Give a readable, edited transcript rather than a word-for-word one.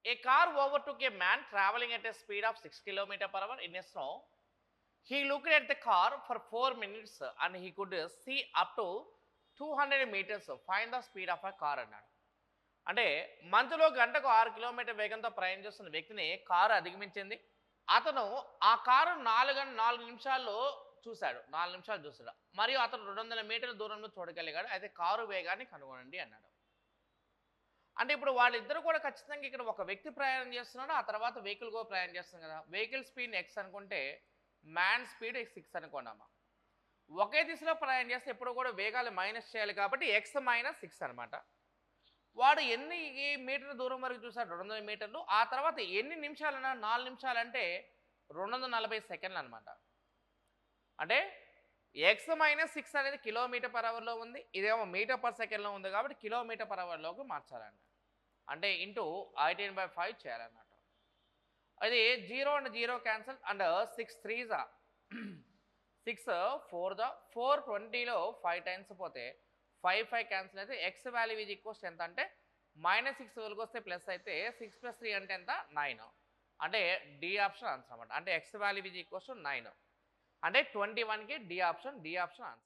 A car overtook a man traveling at a speed of 6 km per hour in a snow. He looked at the car for 4 minutes and he could see up to 200 meters. Find the speed of a car అన్నాడు. అంటే మంచులో గంటకు 6 kilometre వేగంతో ప్రయాణం చేస్తున్న వ్యక్తిని car అధిగమించింది. అతను ఆ కారు 4 నిమిషాల్లో చూశాడు. 4 నిమిషాలు చూశాడు. మరియు అతను 200 మీటర్ల దూరంలో చూడగలిగాడు. అయితే కారు వేగాన్ని కనుగొనండి అన్నాడు. అంటే ఇప్పుడు వాళ్ళిద్దరూ కూడా ఖచ్చితంగా ఇక్కడ ఒక వ్యక్తి ప్రయాణం చేస్తున్నాడు. ఆ తర్వాత వెహికల్ కూడా ప్రయాణం చేస్తుంది కదా! వెహికల్ స్పీడ్ ఎక్స్ అనుకుంటే మ్యాన్ స్పీడ్ 6 అనుకోండమ్మా. ఒకే దిశలో ప్రయాణం చేస్తే ఎప్పుడు కూడా వేగాలు మైనస్ చేయాలి కాబట్టి ఎక్స్ మైనస్ 6 అనమాట. వాడు ఎన్ని మీటర్ల దూరం వరకు చూసాడు? 200 మీటర్లు. ఆ తర్వాత ఎన్ని నిమిషాలన్నా 4 నిమిషాలంటే 240 సెకండ్లు అనమాట. అంటే ఎక్స్ మైనస్ 6 అనేది కిలోమీటర్ పర్ అవర్లో ఉంది. ఇదేమో మీటర్ పర్ సెకండ్లో ఉంది కాబట్టి కిలోమీటర్ పర్ అవర్లోకి మార్చాలన్నమాట. అంటే ఇంటూ 18/5 చేయాలన్నమాట. అది 0 and 0 cancel and 6 3s 6 4 420లో 5 times పోతే 5 క్యాన్సిల్ అయితే ఎక్స్ వాల్యూ ఈజ్ ఈక్వల్స్ ఎంత అంటే -6 వరకు వస్తే ప్లస్ అయితే 6 + 3 అంటే ఎంత 9. అంటే డి ఆప్షన్ ఆన్సర్ అనమాట. అంటే ఎక్స్ వాల్యూ ఈజ్ ఈక్వల్స్ 9 అంటే 21కి డి ఆప్షన్ ఆన్సర్.